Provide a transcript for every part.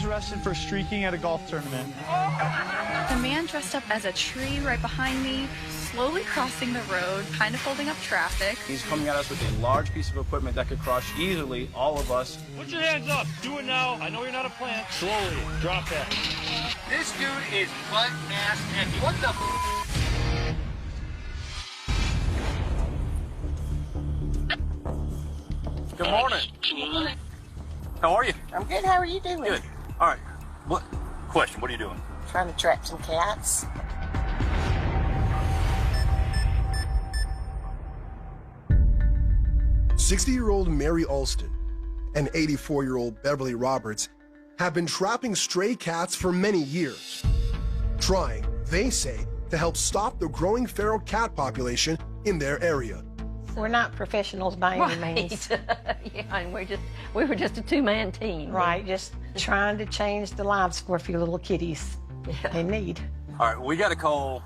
arrested for streaking at a golf tournament. The man dressed up as a tree right behind me, slowly crossing the road, kind of holding up traffic. He's coming at us with a large piece of equipment that could crush easily all of us. Put your hands up. Do it now. I know you're not a plant. Slowly. Drop that. This dude is butt-ass naked. What the Good morning. How are you? I'm good. How are you doing? Good. All right. What are you doing? Trying to trap some cats. "60-year-old Mary Alston and 84-year-old Beverly Roberts have been trapping stray cats for many years, trying, they say, to help stop the growing feral cat population in their area. We're not professionals by any means. Yeah, and we were just a two-man team. Right, just trying to change the lives for a few little kitties in need. All right, we got a call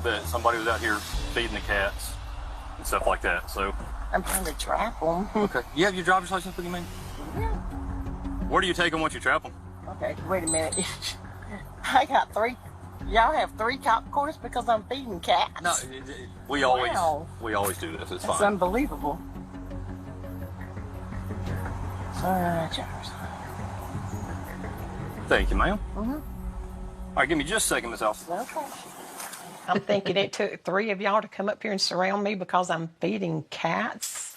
that somebody was out here feeding the cats and stuff like that, so. I'm trying to trap them. Okay. You have your driver's license with you, man? Yeah. Where do you take them once you trap them? Okay, wait a minute. I got 3. Y'all have 3 cop cars because I'm feeding cats? No, we always do this. It's fine. It's unbelievable. Sorry, Jefferson. Thank you, ma'am. All right, give me just a second, Miss Alston. Okay. I'm thinking it took 3 of y'all to come up here and surround me because I'm feeding cats.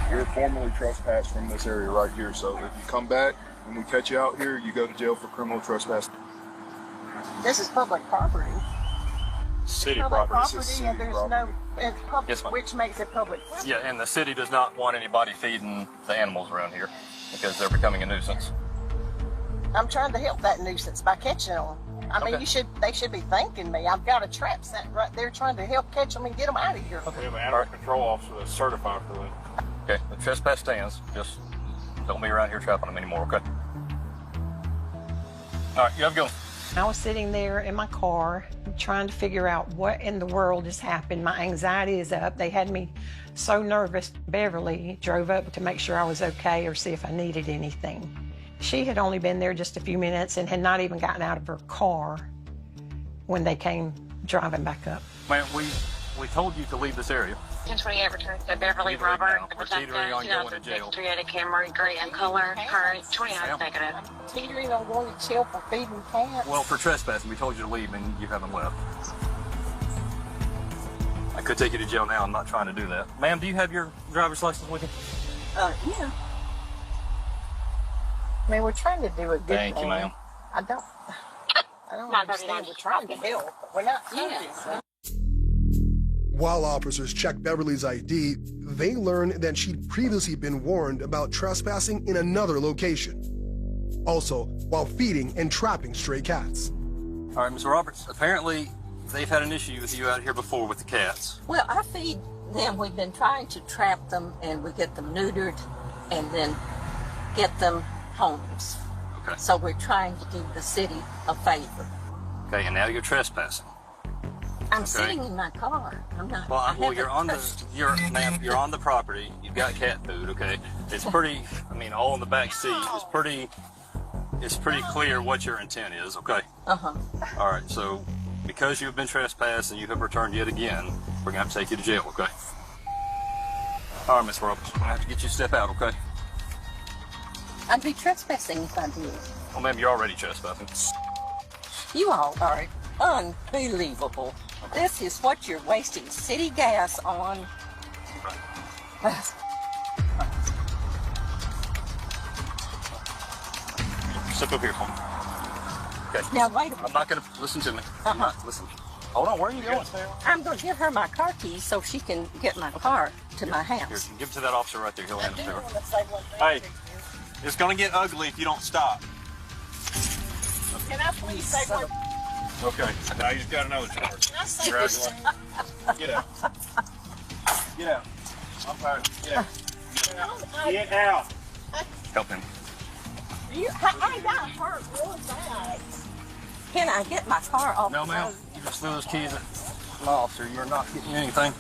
You're formally trespassed from this area right here, so if you come back and we catch you out here, you go to jail for criminal trespass. This is public property. City Public property. property, and there's no, it's public, Yes, ma'am. which makes it public. Yeah, and the city does not want anybody feeding the animals around here because they're becoming a nuisance. I'm trying to help that nuisance by catching them. I mean, Okay. they should be thanking me. I've got a trap set right there trying to help catch them and get them out of here. We have an animal control officer that's certified for that. Okay, the trespass stands. Just don't be around here trapping them anymore, okay? All right, you have a go. I was sitting there in my car trying to figure out what in the world has happened. My anxiety is up. They had me so nervous. Beverly drove up to make sure I was okay or see if I needed anything. She had only been there just a few minutes and had not even gotten out of her car when they came driving back up. Ma'am, we told you to leave this area. 1028 returns to Beverly Either way Robert, now. We're Detective, teetering on going to jail. 2006 Camry, gray in color, current 29 negative. Teetering on going to jail for feeding cats. Well, for trespassing, we told you to leave and you haven't left. I could take you to jail now. I'm not trying to do that. Ma'am, do you have your driver's license with you? Yeah. I mean, we're trying to do a good thing. Thank you, ma'am. I don't understand. We're trying to help, but we're not trying to. While officers checked Beverly's ID, they learned that she'd previously been warned about trespassing in another location. Also, while feeding and trapping stray cats. All right, Ms. Roberts, apparently they've had an issue with you out here before with the cats. Well, I feed them. We've been trying to trap them, and we get them neutered and then get them homes. Okay. So we're trying to do the city a favor. Okay, and now you're trespassing. I'm sitting in my car. I'm not. Well, you're on the property. You've got cat food. Okay, it's pretty. I mean, all in the back seat. It's pretty clear what your intent is. Okay. All right. So, because you've been trespassed and you have returned yet again, we're gonna have to take you to jail. Okay. All right, Miss Roberts. I have to get you to step out. Okay. I'd be trespassing if I did. Well, ma'am, you're already trespassing. You all are unbelievable. This is what you're wasting city gas on. Step up here for me. Okay. Now, wait a minute. I'm not going to listen to me. Listen. Hold on. Where are you going? I'm going to give her my car keys so she can get my car to my house. Here, give it to that officer right there. He'll hand it to her. Hey, It's going to get ugly if you don't stop. can I please say one? Okay. Now you just got another charge. Congratulations. Get out. Get out. I'm tired. Get out. Get out. Help him. I got hurt real bad. Can I get my car off? No, ma'am. You just threw those keys at my officer. You're not getting anything.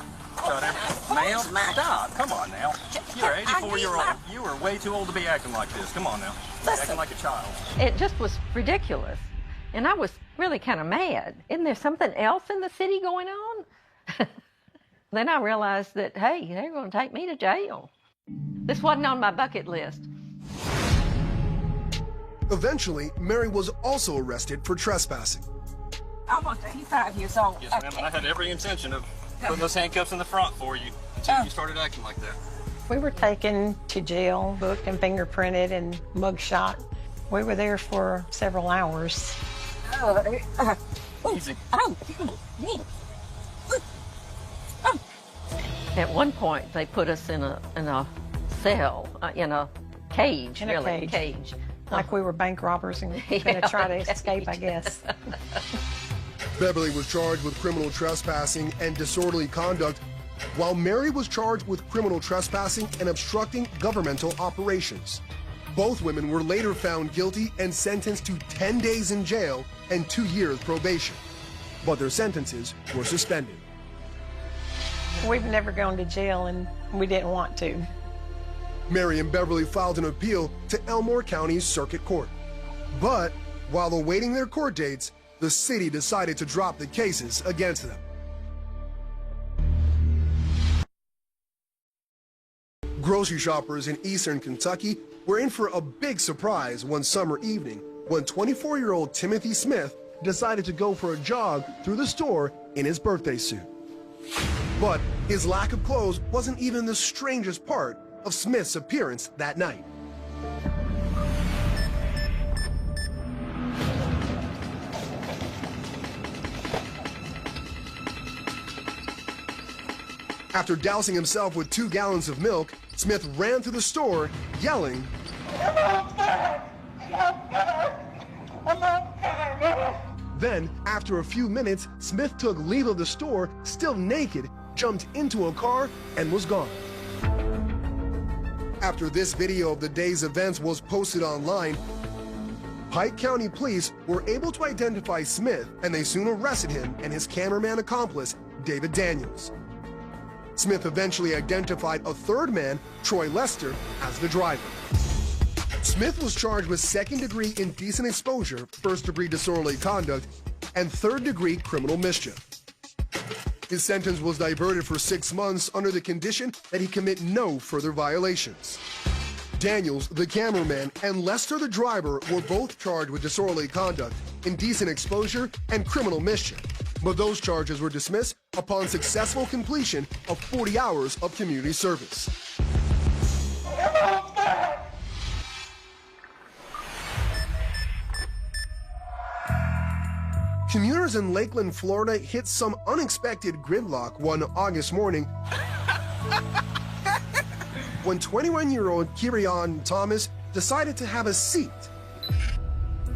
Shot every... Ma'am, stop. Come on now. You're 84-year-old. You are way too old to be acting like this. Come on now. Acting like a child. It just was ridiculous. And I was really kind of mad. Isn't there something else in the city going on? Then I realized that, hey, they're going to take me to jail. This wasn't on my bucket list. Eventually, Mary was also arrested for trespassing. Almost 85 years old. Yes, ma'am, and I had every intention of putting those handcuffs in the front for you until you started acting like that. We were taken to jail, booked and fingerprinted and mugshot. We were there for several hours. Easy. At one point, they put us in a cell, in a cage, In a cage. Like we were bank robbers and going to try to escape, I guess. Beverly was charged with criminal trespassing and disorderly conduct, while Mary was charged with criminal trespassing and obstructing governmental operations. Both women were later found guilty and sentenced to 10 days in jail and 2 years probation, but their sentences were suspended. We've never gone to jail, and we didn't want to. Mary and Beverly filed an appeal to Elmore County's Circuit Court. But while awaiting their court dates, the city decided to drop the cases against them. Grocery shoppers in eastern Kentucky were in for a big surprise one summer evening when 24-year-old Timothy Smith decided to go for a jog through the store in his birthday suit. But his lack of clothes wasn't even the strangest part of Smith's appearance that night. After dousing himself with 2 gallons of milk, Smith ran through the store, yelling, Then, after a few minutes, Smith took leave of the store, still naked, jumped into a car, and was gone. After this video of the day's events was posted online, Pike County Police were able to identify Smith, and they soon arrested him and his cameraman accomplice, David Daniels. Smith eventually identified a third man, Troy Lester, as the driver. Smith was charged with second-degree indecent exposure, first-degree disorderly conduct, and third-degree criminal mischief. His sentence was diverted for 6 months under the condition that he commit no further violations. Daniels, the cameraman, and Lester, the driver, were both charged with disorderly conduct, indecent exposure, and criminal mischief. But those charges were dismissed upon successful completion of 40 hours of community service. Commuters in Lakeland, Florida hit some unexpected gridlock one August morning when 21-year-old Kirion Thomas decided to have a seat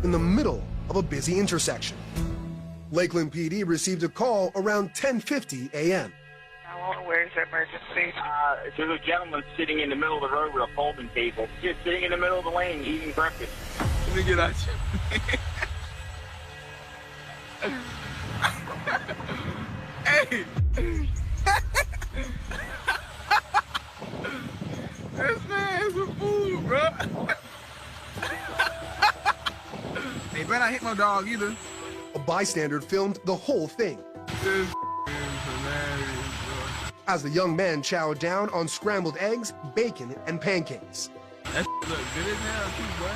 in the middle of a busy intersection. Lakeland PD received a call around 10:50 a.m. Where's the emergency? There's a gentleman sitting in the middle of the road with a folding table, just sitting in the middle of the lane eating breakfast. Let me get at you. Hey! This man's a fool, bro. Hey, better not hit my dog either. A bystander filmed the whole thing. This is hilarious, bro. As the young man chowed down on scrambled eggs, bacon, and pancakes. That look good as hell, too, boy.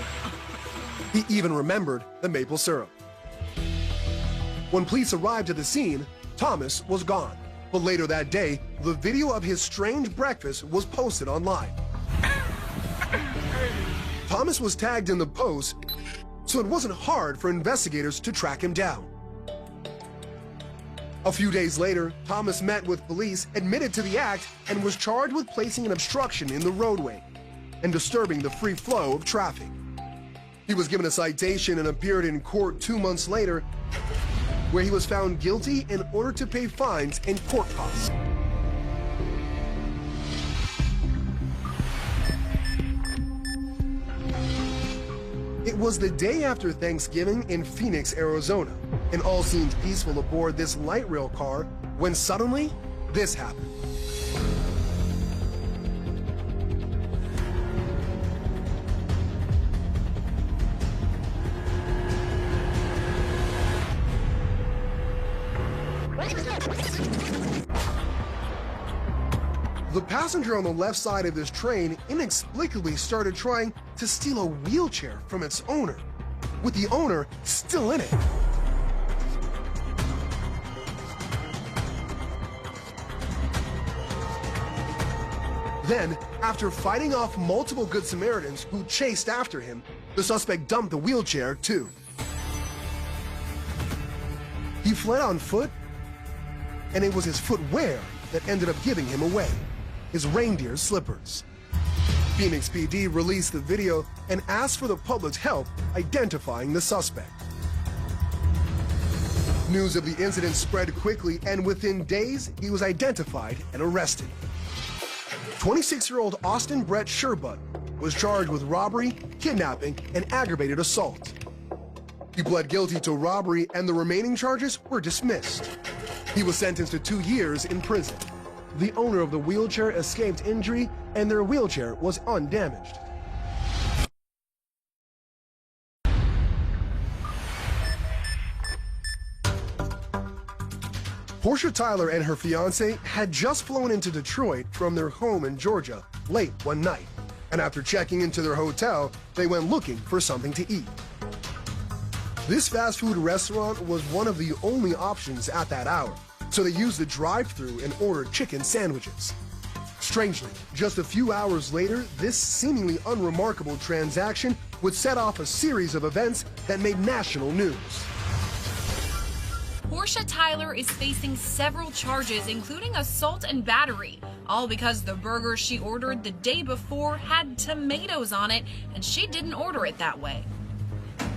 He even remembered the maple syrup. When police arrived at the scene, Thomas was gone. But later that day, the video of his strange breakfast was posted online. Thomas was tagged in the post, so it wasn't hard for investigators to track him down. A few days later, Thomas met with police, admitted to the act, and was charged with placing an obstruction in the roadway and disturbing the free flow of traffic. He was given a citation and appeared in court 2 months later, where he was found guilty in order to pay fines and court costs. It was the day after Thanksgiving in Phoenix, Arizona, and all seemed peaceful aboard this light rail car when suddenly this happened. The passenger on the left side of this train inexplicably started trying to steal a wheelchair from its owner, with the owner still in it. Then, after fighting off multiple Good Samaritans who chased after him, the suspect dumped the wheelchair too. He fled on foot, and it was his footwear that ended up giving him away, his reindeer slippers. Phoenix PD released the video and asked for the public's help identifying the suspect. News of the incident spread quickly, and within days, he was identified and arrested. 26-year-old Austin Brett Sherbut was charged with robbery, kidnapping, and aggravated assault. He pled guilty to robbery, and the remaining charges were dismissed. He was sentenced to 2 years in prison. The owner of the wheelchair escaped injury, and their wheelchair was undamaged. Portia Tyler and her fiancé had just flown into Detroit from their home in Georgia late one night, and after checking into their hotel, they went looking for something to eat. This fast food restaurant was one of the only options at that hour, so they used the drive-thru and ordered chicken sandwiches. Strangely, just a few hours later, this seemingly unremarkable transaction would set off a series of events that made national news. Portia Tyler is facing several charges, including assault and battery, all because the burger she ordered the day before had tomatoes on it, and she didn't order it that way.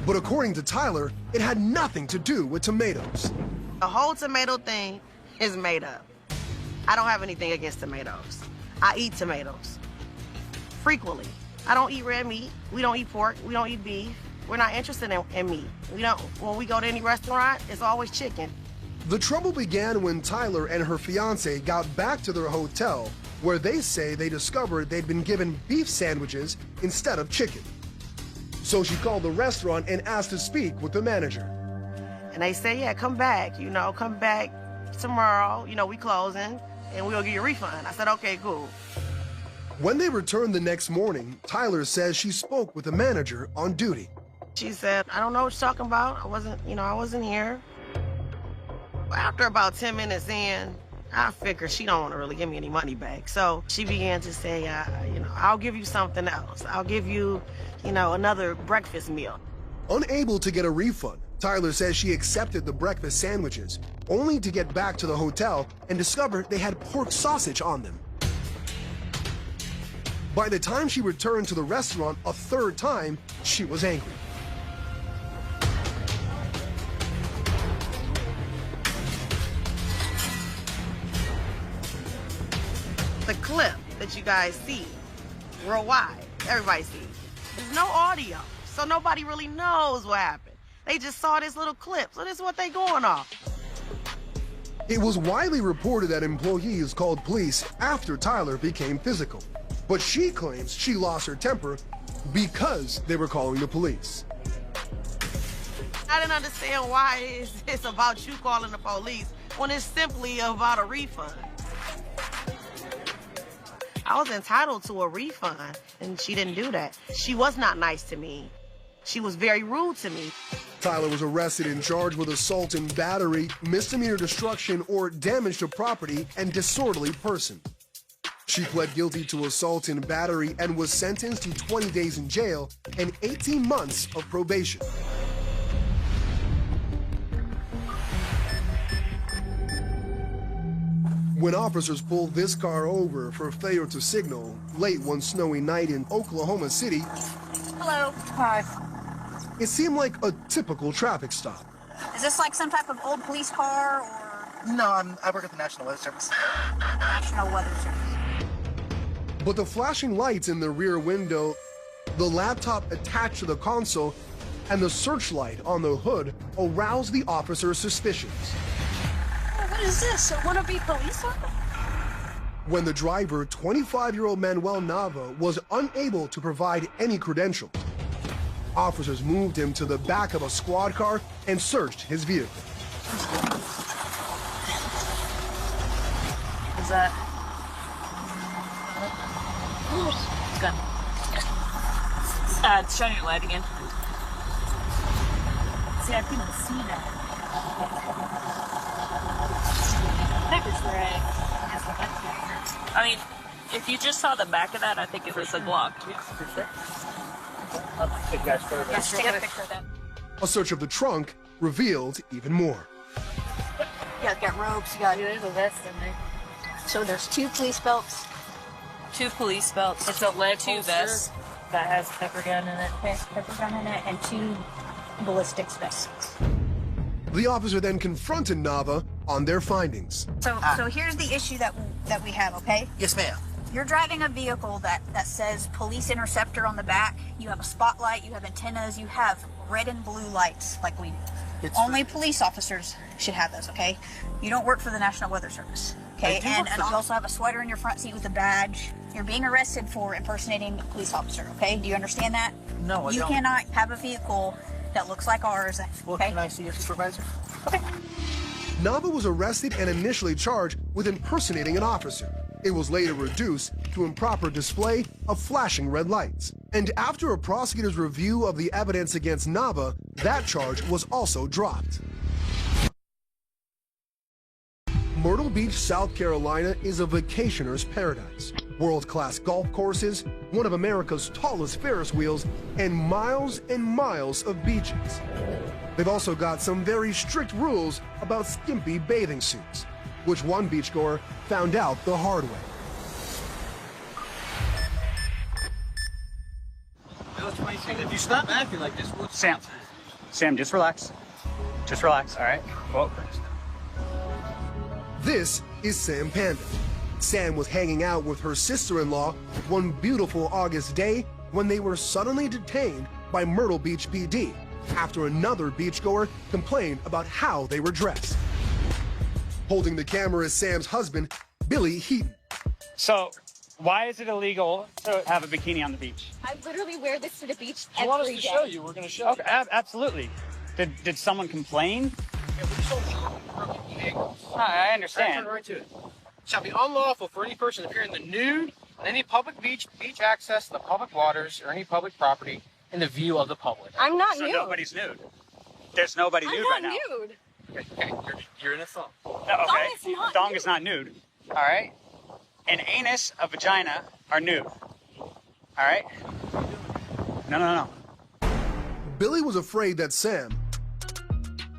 But according to Tyler, it had nothing to do with tomatoes. The whole tomato thing is made up. I don't have anything against tomatoes. I eat tomatoes frequently. I don't eat red meat. We don't eat pork. We don't eat beef. We're not interested in meat. We don't. When we go to any restaurant, it's always chicken. The trouble began when Tyler and her fiancé got back to their hotel, where they say they discovered they'd been given beef sandwiches instead of chicken. So she called the restaurant and asked to speak with the manager. And they say, yeah, come back, come back tomorrow, we closing, and we'll give you a refund. I said, okay, cool. When they returned the next morning, Tyler says she spoke with the manager on duty. She said, I don't know what you're talking about. I wasn't here. After about 10 minutes in, I figured she don't want to really give me any money back. So she began to say, I'll give you something else. I'll give you, another breakfast meal. Unable to get a refund, Tyler says she accepted the breakfast sandwiches, only to get back to the hotel and discover they had pork sausage on them. By the time she returned to the restaurant a third time, she was angry. The clip that you guys see worldwide, everybody sees, there's no audio, so nobody really knows what happened. They just saw this little clip, so this is what they going off. It was widely reported that employees called police after Tyler became physical, but she claims she lost her temper because they were calling the police. I didn't understand why it's about you calling the police when it's simply about a refund. I was entitled to a refund, and she didn't do that. She was not nice to me. She was very rude to me. Tyler was arrested and charged with assault and battery, misdemeanor destruction or damage to property, and disorderly person. She pled guilty to assault and battery and was sentenced to 20 days in jail and 18 months of probation. When officers pulled this car over for failure to signal late one snowy night in Oklahoma City, hello. Hi. It seemed like a typical traffic stop. Is this like some type of old police car or? No, I work at the National Weather Service. National Weather Service. But the flashing lights in the rear window, the laptop attached to the console, and the searchlight on the hood aroused the officer's suspicions. What is this? A wannabe police officer? When the driver, 25-year-old Manuel Nava, was unable to provide any credentials, officers moved him to the back of a squad car and searched his vehicle. Is that Gun. Show your leg again. See, I couldn't see that. That was right. I mean, if you just saw the back of that, I think it was a Glock. Yes, take a picture of that. A search of the trunk revealed even more. Yeah, it's got ropes, you got there's a vest in there. So there's 2 police belts. 2 police belts. It's a lead 2 vests. That has pepper gun in it. Has pepper gun in it, and 2 ballistics vests. The officer then confronted Nava on their findings. So here's the issue that we have, okay? Yes, ma'am. You're driving a vehicle that says police interceptor on the back. You have a spotlight, you have antennas, you have red and blue lights like we do. Only police officers should have those, okay? You don't work for the National Weather Service, okay? And you also have a sweater in your front seat with a badge. You're being arrested for impersonating a police officer, okay? Do you understand that? No, I don't. You cannot have a vehicle that looks like ours, okay? Well, can I see your supervisor? Okay. Nava was arrested and initially charged with impersonating an officer. It was later reduced to improper display of flashing red lights. And after a prosecutor's review of the evidence against Nava, that charge was also dropped. Myrtle Beach, South Carolina is a vacationer's paradise. World-class golf courses, one of America's tallest Ferris wheels, and miles of beaches. They've also got some very strict rules about skimpy bathing suits, which one beachgoer found out the hard way. If you stop acting like this, we'll... Sam, just relax. Just relax, all right? Well, this is Sam Panda. Sam was hanging out with her sister-in-law one beautiful August day when they were suddenly detained by Myrtle Beach PD after another beachgoer complained about how they were dressed. Holding the camera is Sam's husband, Billy Heaton. so why is it illegal to have a bikini on the beach? I literally wear this to the beach If you want us every to day. show you, we're going to show Okay, absolutely. Did someone complain? I understand. Right to it. Shall be unlawful for any person to appear in the nude on any public beach access to the public waters or any public property in the view of the public. I'm not So nude. nobody's nude. There's nobody nude right I'm now. not nude. Okay, you're in a thong. No, okay. Thong is not Thong nude. is not nude. All right. An anus, a vagina are nude. All right. No. Billy was afraid that Sam,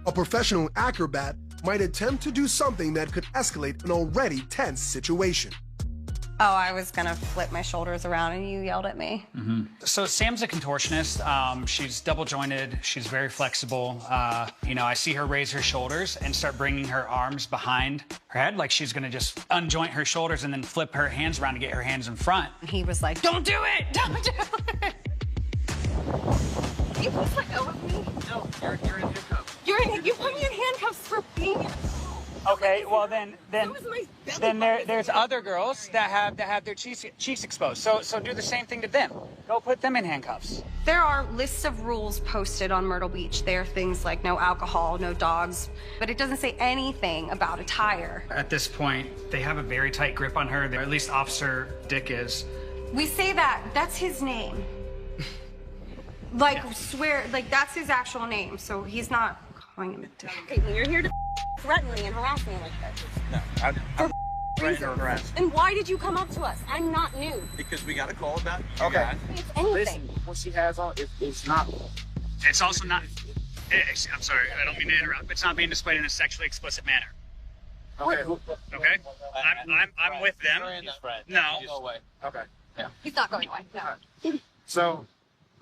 a professional acrobat, might attempt to do something that could escalate an already tense situation. Oh, I was gonna flip my shoulders around and you yelled at me. So Sam's a contortionist. She's double jointed. She's very flexible. I see her raise her shoulders and start bringing her arms behind her head, like she's gonna just unjoint her shoulders and then flip her hands around to get her hands in front. He was like, "Don't do it! Don't do it!" You please let go of me. No, you're in handcuffs. You put me in handcuffs for being. Okay, well then there's other girls that have their cheeks exposed. So do the same thing to them. Go put them in handcuffs. There are lists of rules posted on Myrtle Beach. There are things like no alcohol, no dogs, but it doesn't say anything about attire. At this point, they have a very tight grip on her, or at least Officer Dick is. We say that's his name. Swear, that's his actual name, so he's not calling him a dick. Okay, you're here to threaten me and harass me like that. No, I'm threatening or harassing. And why did you come up to us? I'm not nude. Because we got a call about you guys. It's anything. Listen, what she has on is not... It's also not. I'm sorry, I don't mean to interrupt. It's not being displayed in a sexually explicit manner. Okay. Okay. I'm with them. No. No way. Okay. Yeah. He's not going away. No. So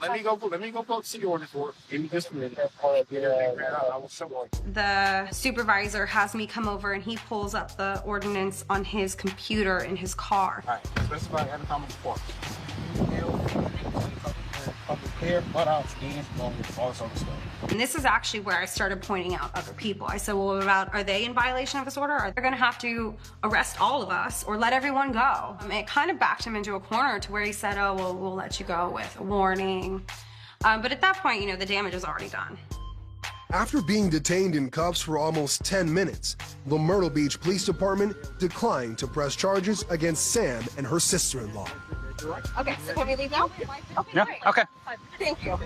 let me go pull the city ordinance for it. Give me just a minute. I will show you. The supervisor has me come over and he pulls up the ordinance on his computer in his car. All right. Specify every comment before. Clear, butt out, skin, all this other stuff. And this is actually where I started pointing out other people. I said, well, are they in violation of this order? Are they gonna have to arrest all of us or let everyone go? And it kind of backed him into a corner to where he said, oh, well, we'll let you go with a warning. But at that point, the damage is already done. After being detained in cuffs for almost 10 minutes, the Myrtle Beach Police Department declined to press charges against Sam and her sister-in-law. Okay, so can we leave now? Okay, Yeah. great. Okay. Thank you.